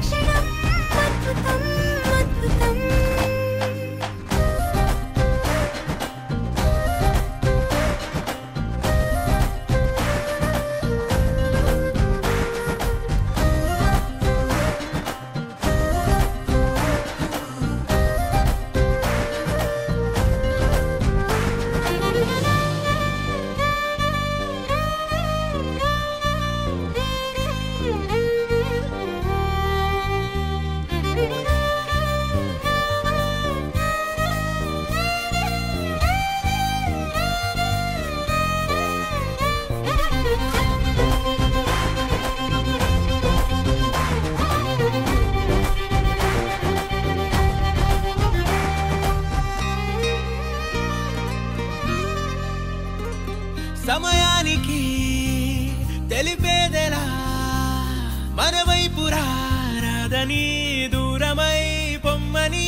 క్షణం అద్భుతం అద్భుతం దూరమై పొమ్మని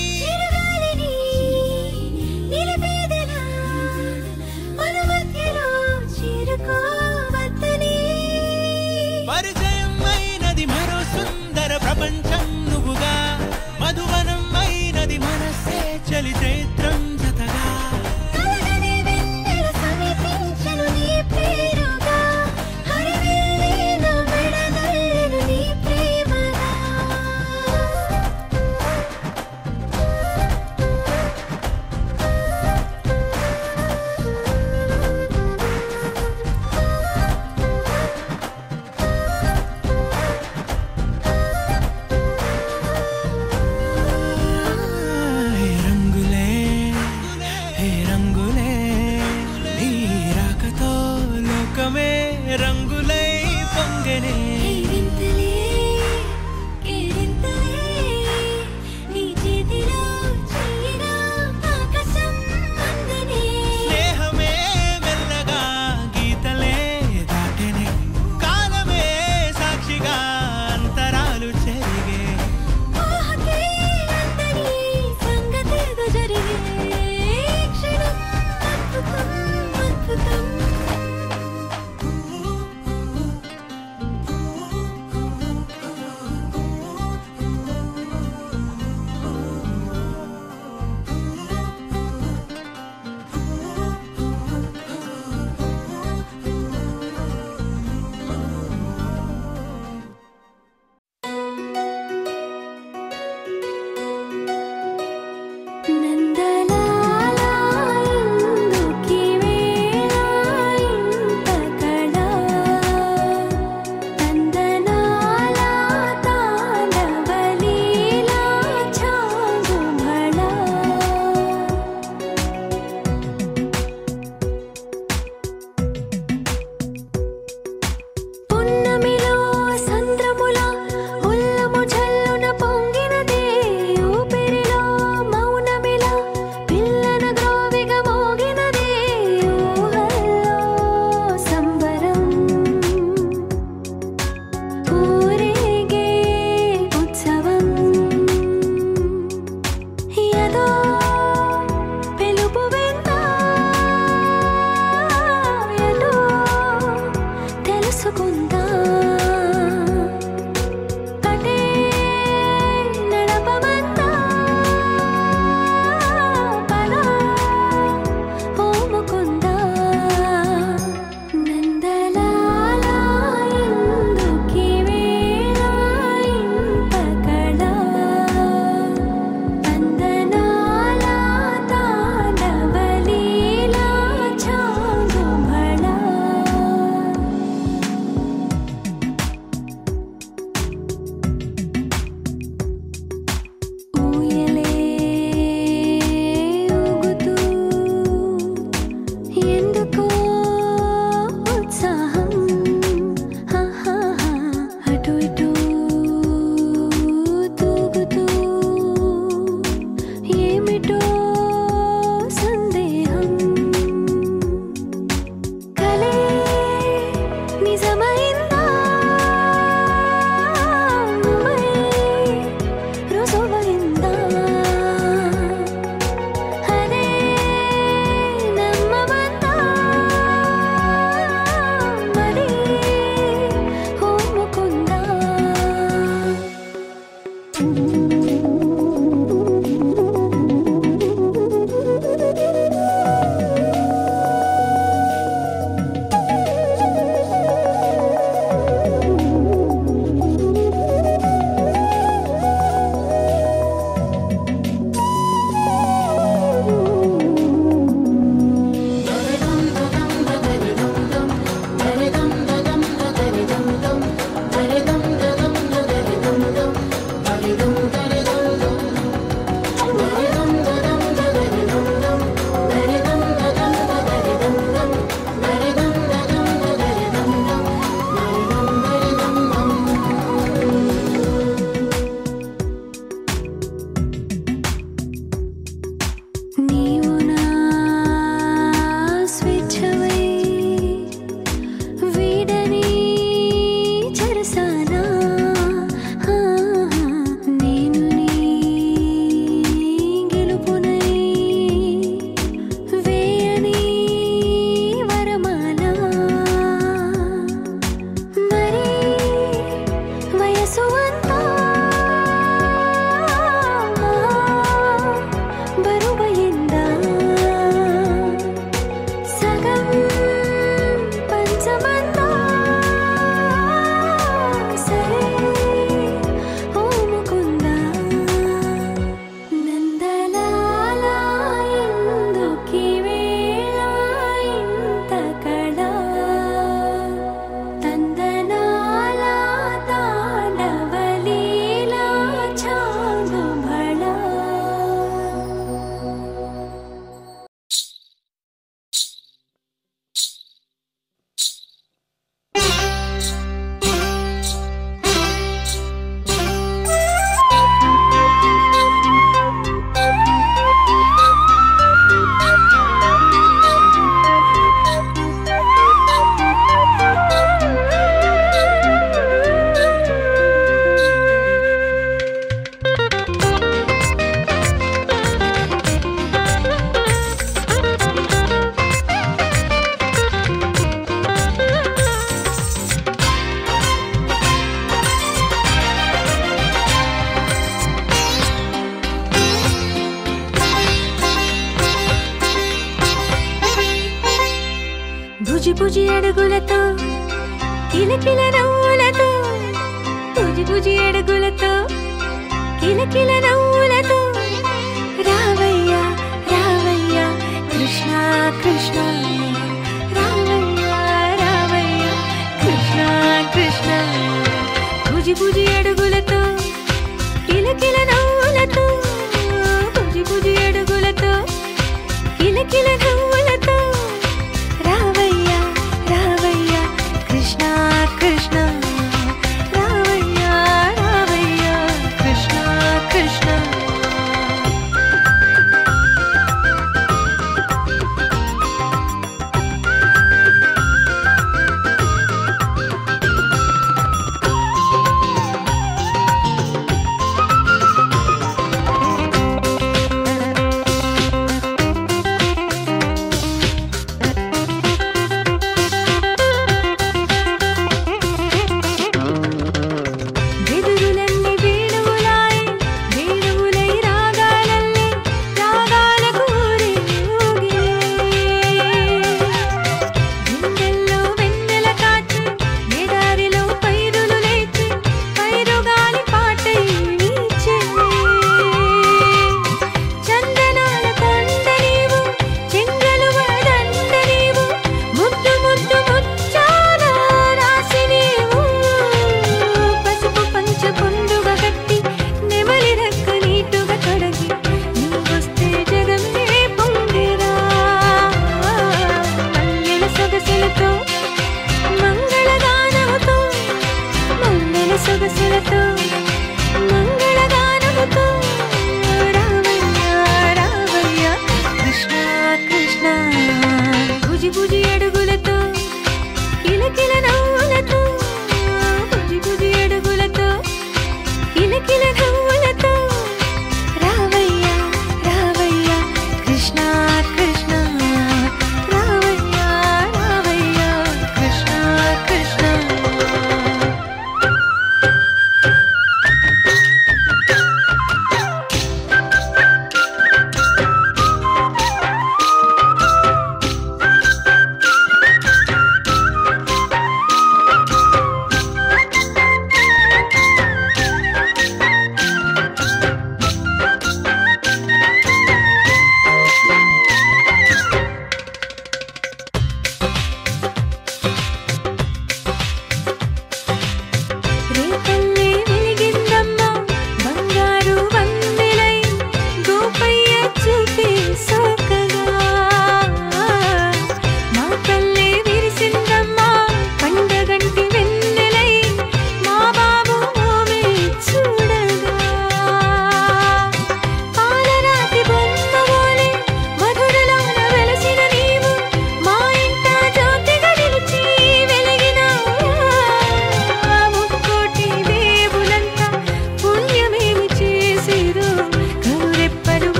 పరిచయం అయినది మరో సుందర ప్రపంచం నువ్వుగా మధువనం అయినది మనసే చలి చైత్రం జతగా రంగులై పొంగనే స్నేహమే మెల్లగా గీతలే దాటెనే కాలమే సాక్షిగా అంతరాలు చెరిగే dum dum పుజి పుజి అడుగులతో కిలకిల నవ్వులతో పుజి పుజి అడుగులతో కిలకిల నవ్వులతో రావయ్య రావయ్య కృష్ణ కృష్ణ రావయ్య రావయ్య కృష్ణ కృష్ణ పుజి పుజి అడుగులతో కిలకిల నవ్వులతో పుజి పుజి అడుగులతో కిలకిల నవ్వులతో రావయ్య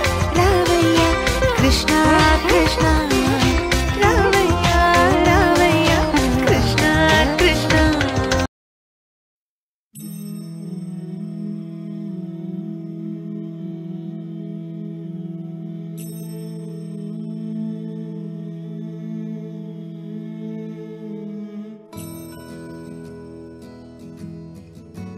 రావయ్య కృష్ణ కృష్ణ రావయ్య రావయ్య కృష్ణ కృష్ణ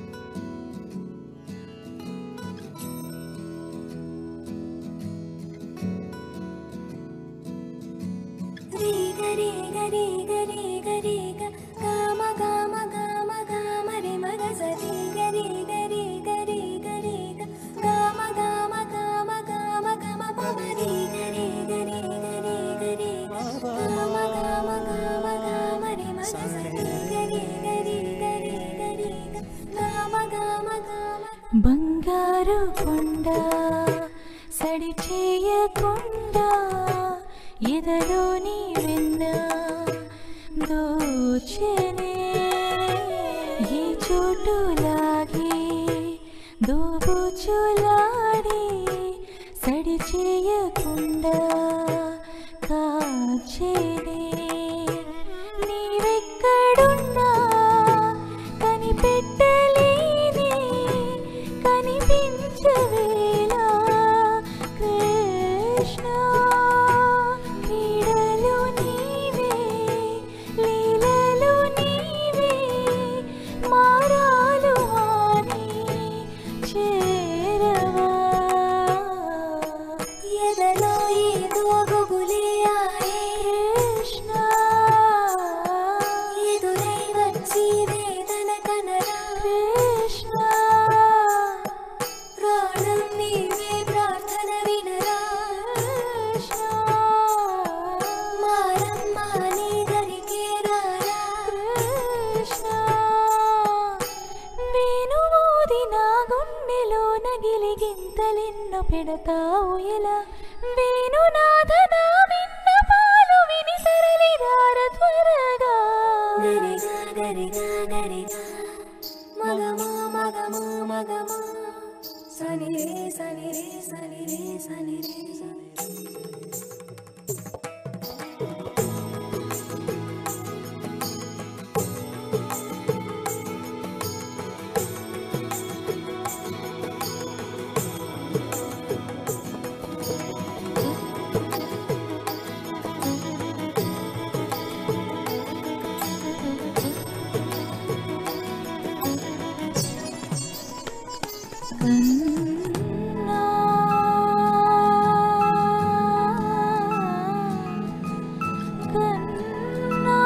బంగారు కొండ సడి చేయకుండా ఎదలోని వెన్న దోచెనే ఈ చోటులాగే దోబుచులాడి సడి చేయకుండా కాచేనే నీవెక్కడున్నా కనిపెట్టలేని కనిపించవేలా కృష్ణ క్రీడలు నీవే లీలలు నీవే మారాలు హాని చేరవా ఎదలో ఏదో గుగులే ఆడే కృష్ణ ఎదురై వచ్చి వేదన కనరా కృష్ణ ప్రాణం నీవే ప్రార్థన వినరా కృష్ణ మారమ్మ నీ దరికే రారా కృష్ణ వేణుమోది నా గుండెలోన గిలిగింతలెన్నో పెడతావు ఎలా వేణునాథ నా విన్నపాలు విని తరలి రార త్వరగా గరిగా గరిగా గరిగా మగమా మగమా మగమా సని రే సని రే సని రే సని రే సని కన్నా కన్నా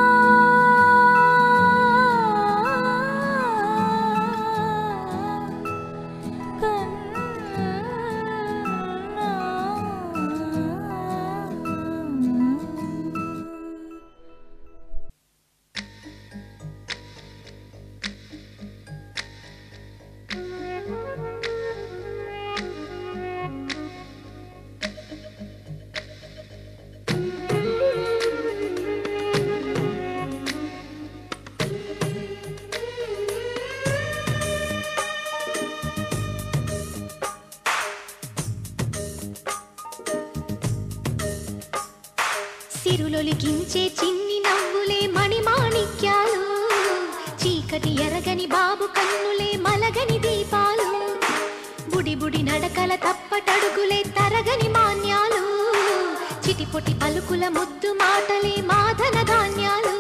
సిరులొలికించే చిన్ని నవ్వులే మణిమాణిక్యాలు చీకటి ఎరగని బాబు కన్నులే మలగని దీపాలు బుడి బుడి నడకల తప్పటడుగులే తరగని మాన్యాలు చిటిపొటి పలుకుల ముద్దు మాటలే మాధన ధాన్యాలు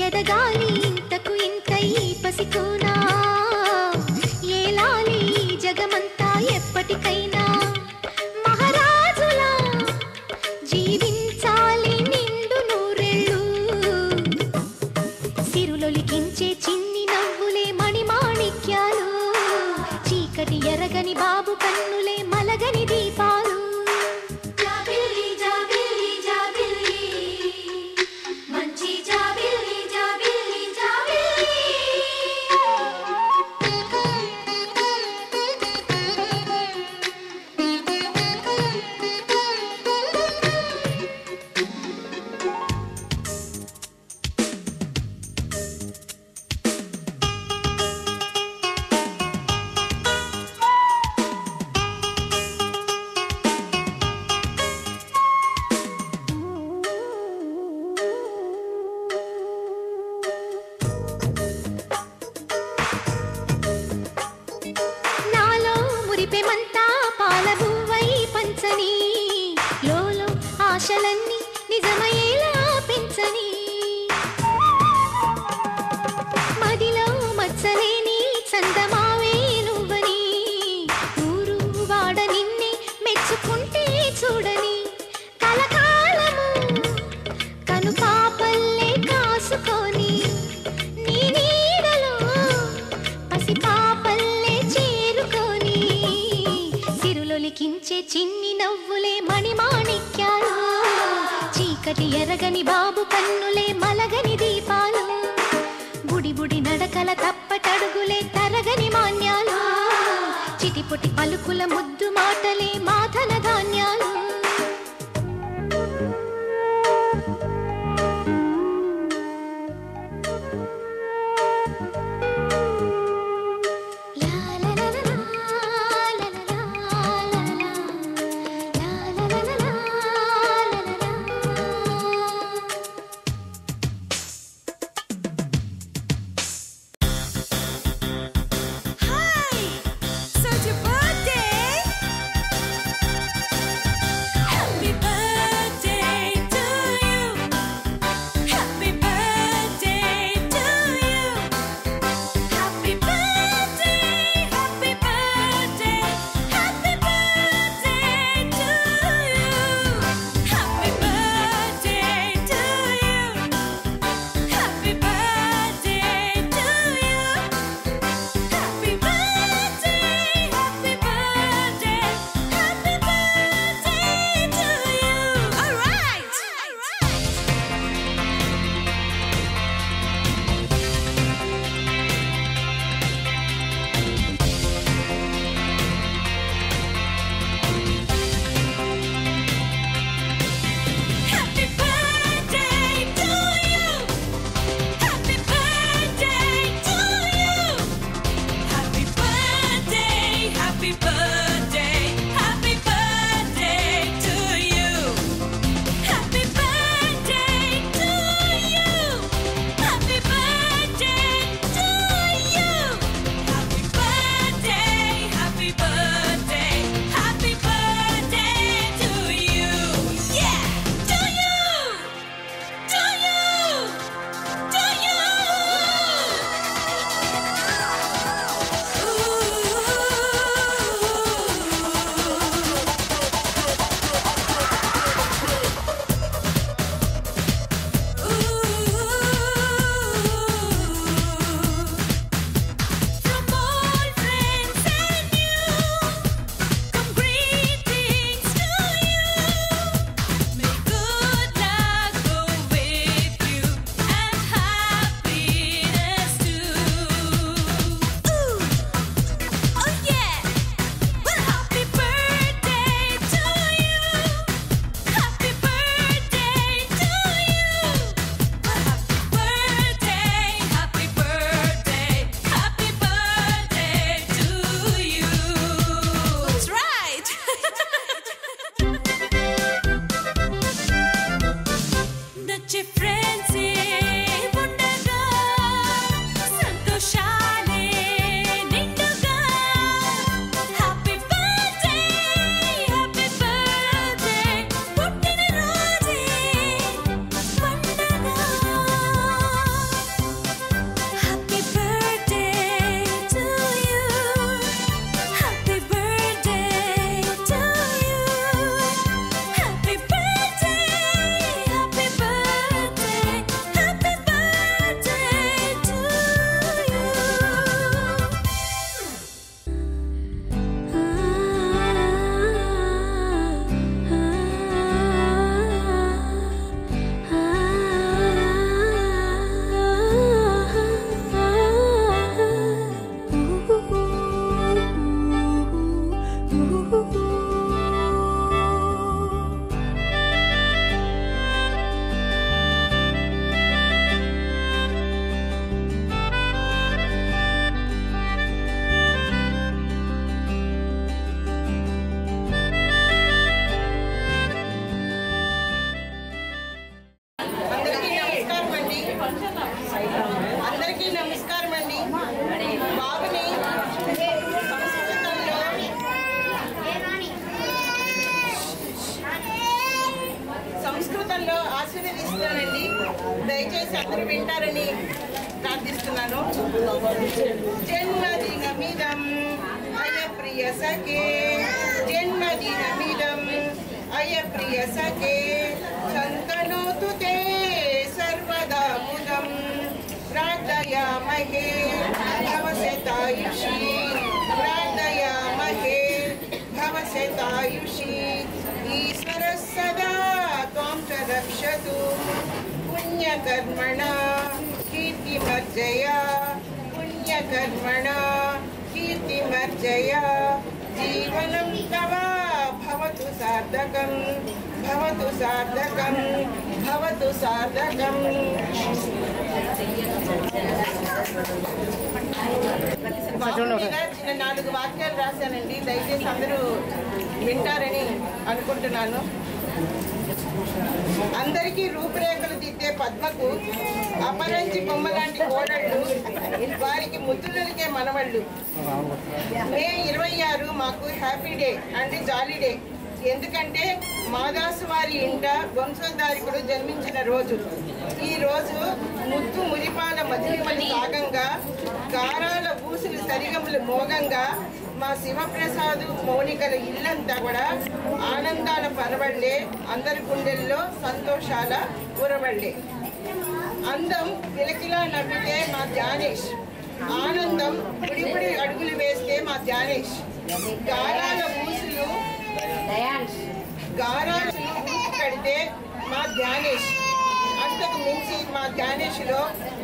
ఎదగాలి ఇంతకు ఇంత ఈ పసికోనా ఏలాలి జగమంతా ఎప్పటికైనా మహారాజులా జీవించాలి నిండు నూరెళ్ళు సిరులొలికించే చిన్ని నవ్వులే మణిమాణిక్యాలు చీకటి ఎరగని బాబు కన్నులే మలగని దీపాలు జాబిల్లి జాబిల్లి జాబిల్లి మంచి జాబిల్లి జాబిల్లి జాబిల్లి నాలో మురిపెమంతా పాలబువ్వై పంచని లోలో ఆశలన్నీ నిజమయ్యేలా పెంచని మదిలో మచ్చలేని చందమావే నువ్వని ఊరు వాడ నిన్నే మెచ్చుకుంటే చూడని కలకాలము కను పాపల్లే కాసుకొని నీ నీడలో పసి పాపల్లే చేరుకొని సిరులొలికించే చిన్ని నవ్వులే మణిమాణిక్యాలు చీకటి ఎరగని బాబు కన్నులే మలగని దీపాలు బుడి బుడి నడకల తప్పటడుగులే తరగని మాన్యాలు చిటిపొటి పలుకుల ముద్దు మాటలే మాధన ధాన్యాలు సంస్కృతంలో ఆశీర్వదిస్తానండి. దయచేసి అందరూ వింటారని ప్రార్థిస్తున్నాను. జన్మదినమిదం అయ ప్రియ సఖే, జన్మదినమిదం అయ ప్రియ సఖే, శంతనోతు తే సర్వదా ముదం ప్రార్థయామహే భవశతాయుషి, ప్రార్థయామహే భవశతాయుషి. ఈశ్వర సదా త్వాం చ రక్షతు పుణ్యకర్మణా కీర్తిమర్జయా, పుణ్యకర్మణా కీర్తిమర్జయా. జీవనం తవ భవతు సార్థకం, భవతు సార్థకం, భవతు సార్థకం. చిన్న 4 వాక్యాలు రాశానండి. దయచేసి అందరూ వింటారని అనుకుంటున్నాను. అందరికీ రూపురేఖలు దిద్దే పద్మకు అపరంజి బొమ్మ లాంటి కోడళ్ళు, వారికి ముద్దులకే మనవళ్ళు. మే 26 మాకు happy day and jolly day. ఎందుకంటే మాదాసు వారి ఇంట వంశోద్ధారకుడు జన్మించిన రోజు. ఈ రోజు ముద్దు మురిపాల మధురిమలి సాగంగా, గారాల ఊసులు సరిగములు మోగంగా మా శివప్రసాద్ మౌనికల ఇల్లంతా కూడా ఆనందాల పరవళ్ళే, అందరి గుండెల్లో సంతోషాల ఉరవళ్ళే. అందం కిలకిలా నవ్వితే మా ధ్యానేష్, ఆనందం పుడిపుడి అడుగులు వేస్తే మా ధ్యానేష్. గారాల ఊసులు కడితే మా ధ్యానేష్. అంతకు మించి మా ధ్యానేష్లో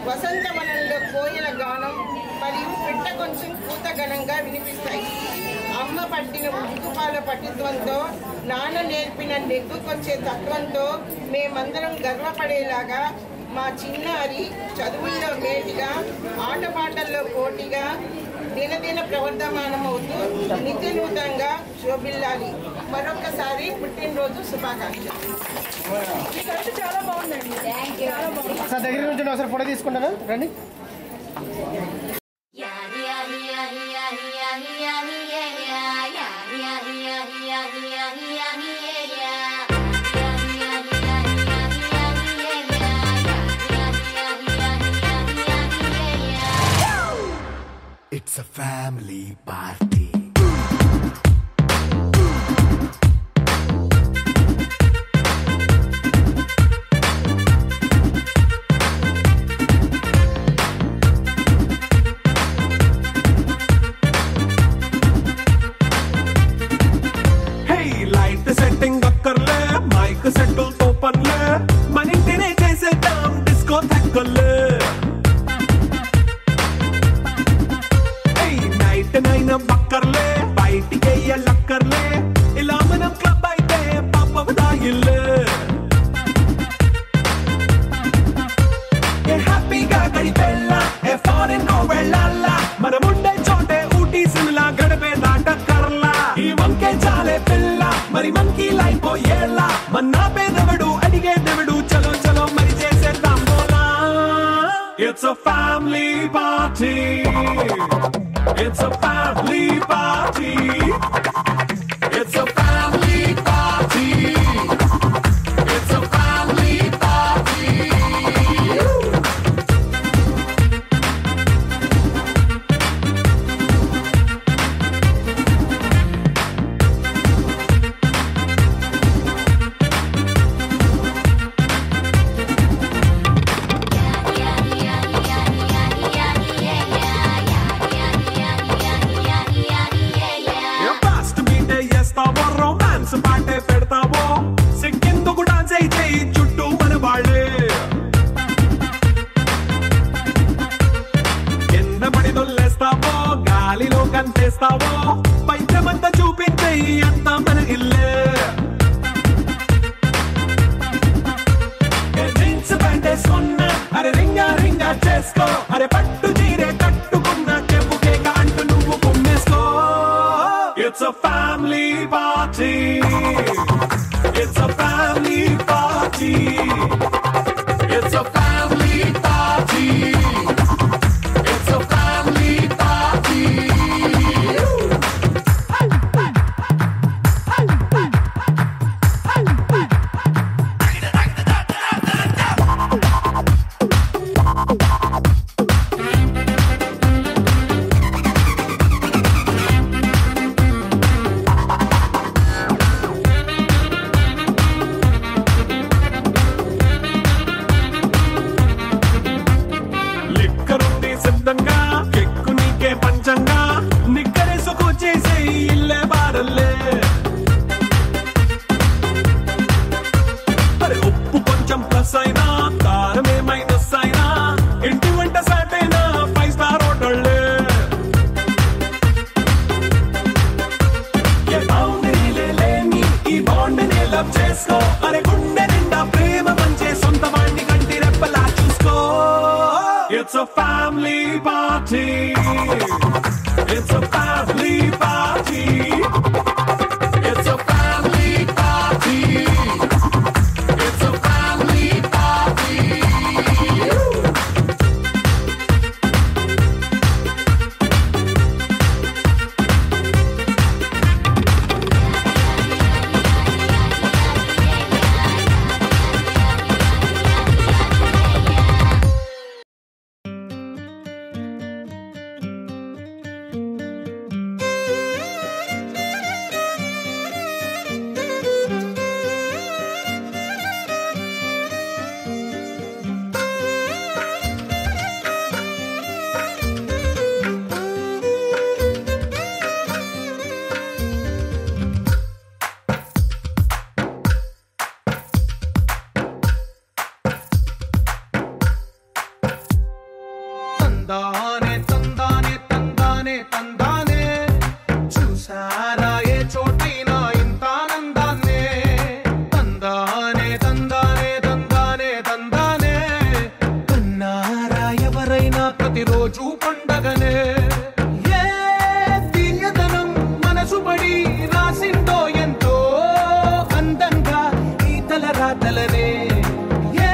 వసంతవనంలో కోయిల గానం మరియు పిట్ట కొంచెం కూతగణంగా వినిపిస్తాయి. అమ్మ పట్టిన ఉక్కుపాల పట్టుత్వంతో, నాన్న నేర్పిన నెగ్గుకొచ్చే తత్వంతో మేమందరం గర్వపడేలాగా మా చిన్నారి చదువుల్లో మేటిగా, ఆటపాటల్లో పోటీగా దినదిన ప్రవర్ధమానమవుతూ నిత్య నూతనంగా శోభిల్లాలి. మరొక్కసారి పుట్టినరోజు శుభాకాంక్షలు. చాలా బాగుందండి. దగ్గర నుంచి ఒకసారి ఫోటో తీసుకుంటాను రండి. It's a family party. Hey, light setting akkarle, mic settle topanle, manintine chesedam discotheque. నైన బక్కర్లే, బయటికి లక్కర్లే, ఇలా మనం క్లబ్ అయితే పాపం దాయిల్లే. హ్యాపీగా గడిపెళ్ళ, ఏ ఫారెన్ నో వెళ్ళాల, మనముండే చోటే ఊటీ సిమ్లా గడిపే దాటక్కర్లా. ఈ వంకే చాలే పిల్ల, మరి మనకి లైఫ్ పోయేలా, మన్నా పేదవడు అడిగేదెవడు, చలో చలో మరి చేసేద్దాం బోలా. It's a family party. It's a family party. It's a family party. It's a family party. family party. It's a family party. It's a family party. It's a family party. It's a family party. It's a family party. It's a family party. It's a family party. తందానే తందానే తందానే తందానే చూసారా ఏ చోటైనా ఇంత ఆనందాన్నే తందానే తందానే తందానే తందానే కన్నారా ఎవరైనా ప్రతిరోజు పండగనే ఏ తీయదనం మనసు పడి రాసిందో ఎంతో అందంగా ఈ తలరాతలనే ఏ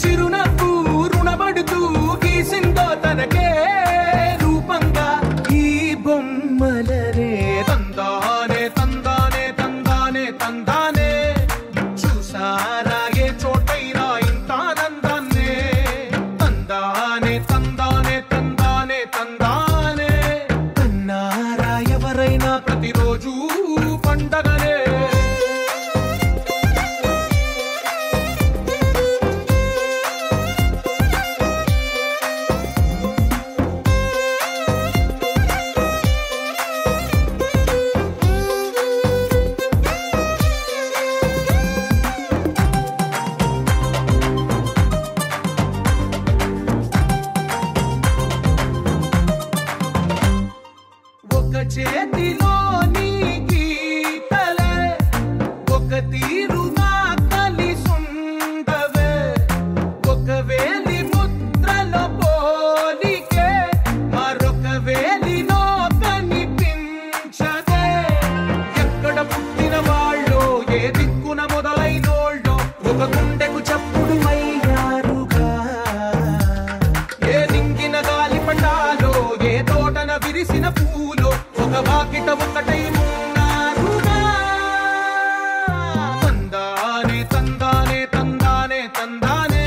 చిరునవ్వు రుణపడుతూ గీసిందో తనకే రూపంగా ఈ బొమ్మలనే తందానే తందానే తందానే తందానే చూసారా ఏ చోటైనా ఇంత ఆనందాన్నే తందానే తందానే తందానే తందానే కన్నారా ఎవరైనా ప్రతిరోజు పండగనే ఒక చేతిలో నీ గీతలే ఒక తీరుగా కలిసుండవే ఒక వేలి ముద్రలో పోలికే మరొక వేలిలో కనిపించదే ఎక్కడ పుట్టిన వాళ్ళో ఏ దిక్కున మొదలైనోళ్ళో ఒక గుండెకు చప్పుడు అయ్యారుగా ఏ దింగిన గాలి పటాలో ఏ తోటన విరిసిన పూలో ఒక వాకిట ఒకటై ఉన్నారుగా తందానే తందానే తందానే తందానే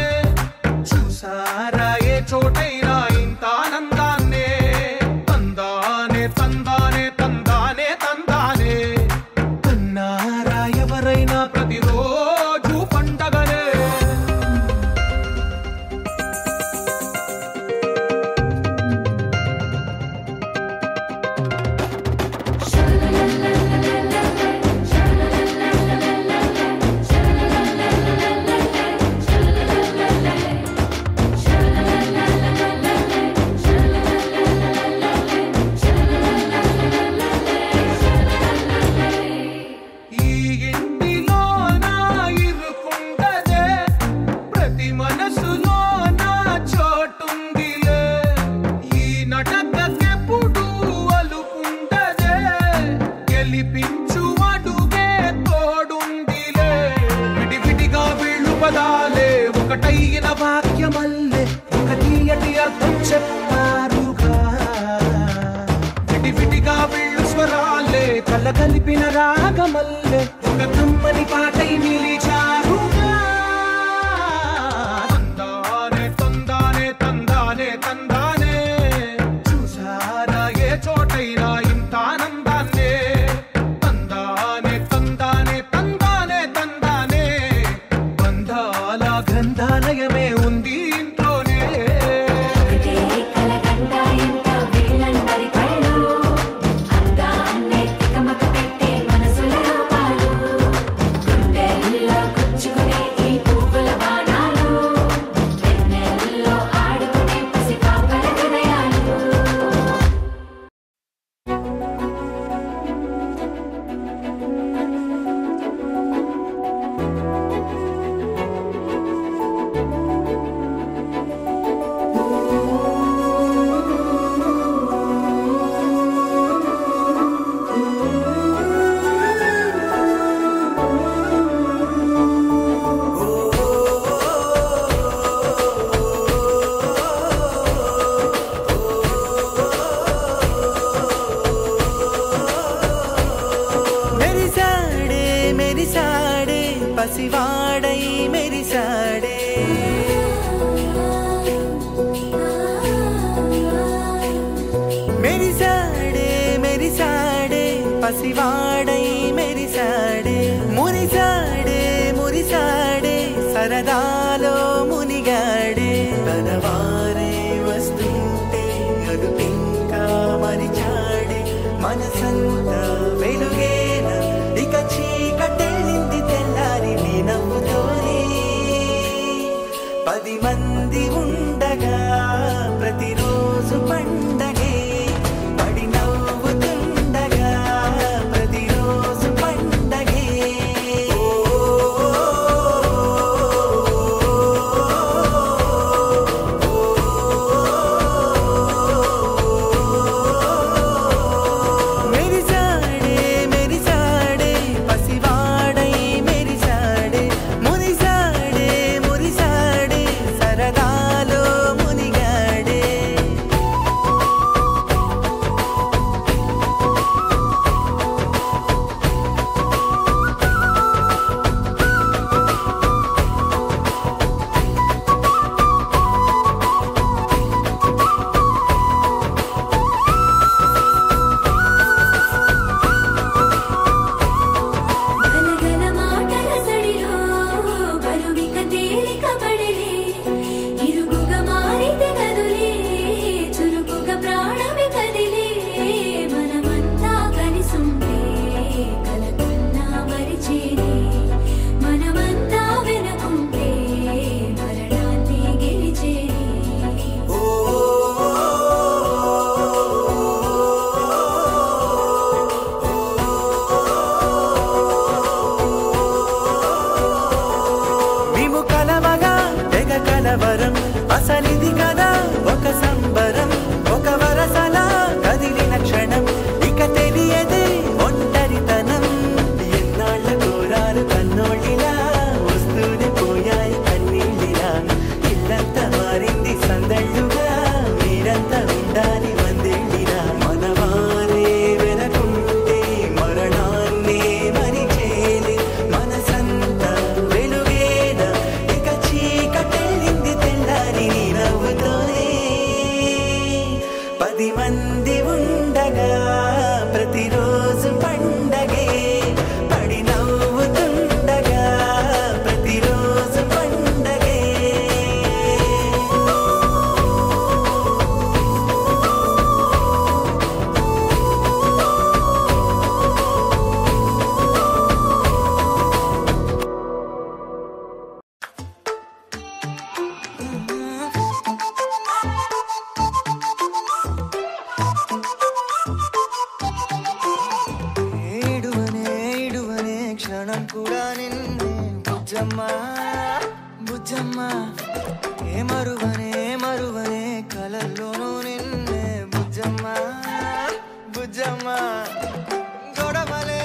చూసారా ఏ చోటైనా ఇంత ఆనందాన్నే తందానే తందానే తందానే తందానే కన్నారా ఎవరైనా ప్రతిరోజు పండగనే వేయించు అడుగే తోడుందిలే విడివిడిగా వీళ్ళు పదాలే ఒకటైన వాక్యమల్లే ఒక తీయటి అర్థం చెప్పారుగా విడివిడిగా వీళ్ళు స్వరాలే కల కలిపిన రాగమల్లే ఒక కమ్మని పాటై నిలిచారుగా తందానే తందానే తందానే తందానే చూసారా ఏ చోటైనా ఇంత ఆనందాన్నే తందానే తందానే తందానే తందానే బంధాల గంధాలయమే ఉంది ఇంట్లోనే పసివాడై మెరిసాడే మెరిసాడే మెరిసాడే పసివాడై మెరిసాడే మురిసాడే మురిసాడే సరదాలో మునిగాడే తనవారే వస్తుంటే అదుపింకా మరిచాడే మనసంతా వెలుగేన ఇక చీకటెళ్ళింది తెల్లారి నీ నవ్వుతోనే 10 మంది ఉండగా ప్రతిరోజు పండగే పడి నవ్వుతుండగా ప్రతిరోజు పండగే మెరిసాడే మెరిసాడే పసివాడై మెరిసాడే మురిసాడే మురిసాడే సరదాలో మునిగాడే గలగల మాటల సడిలో బరువిక తేలిక పడలే ఇరుగుగా మారితే కదులే చురుకుగా ప్రాణమి కదిలే మనమంతా కలిసుంటే కలకున్నా మరిచేనే మనమంతా వెనకుంటే మరణాన్ని గెలిచేనే మేము కలవగా తెగ కలవరం అసలిది కదా ఒక సంబరం ఒక వరసలా కదిలిన క్షణం ఇక తెలియదే ఒంటరితనం ఎన్నాళ్ళ కోరారు కన్నోళ్ళిలా వస్తూనే పోయాయి కన్నీళ్ళిలా ఇల్లంతా మారింది సందళ్ళుగా మీరంతా ఉండాలి వందేళ్ళిలా మనవారే వెనకుంటే మరణాన్నే మరిచేలే మనసంతా వెలుగేన ఇక చీకటెళ్ళింది తెల్లారి నీ నవ్వుతోనే 10 మంది ఉండగా ప్రతిరోజు పండగే పడి నవ్వుతుండగా ప్రతిరోజు పండగే ఏడువనే క్షణం కూడా నిన్నే బుజ్జమ్మ బుజ్జమ్మ ఏ మరువనే కలల్లోనూ నిన్నే బుజ్జమ్మ బుజ్జమ్మ గొడవలే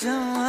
Bujjamma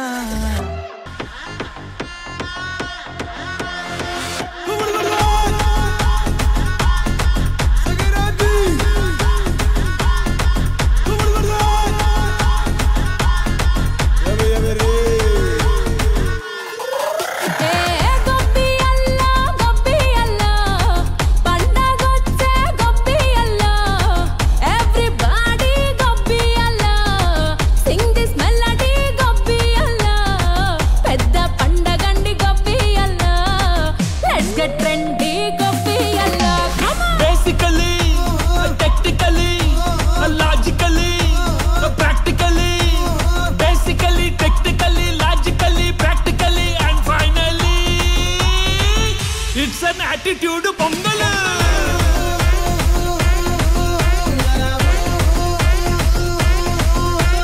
attitude pongal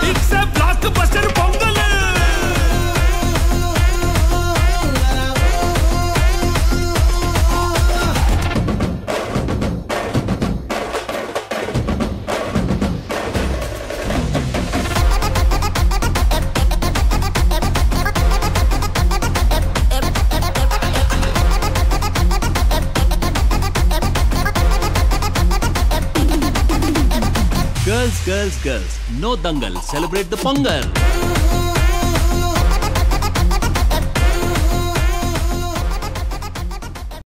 it's a block buster pongal Girls, no dangal. Celebrate the Pongal.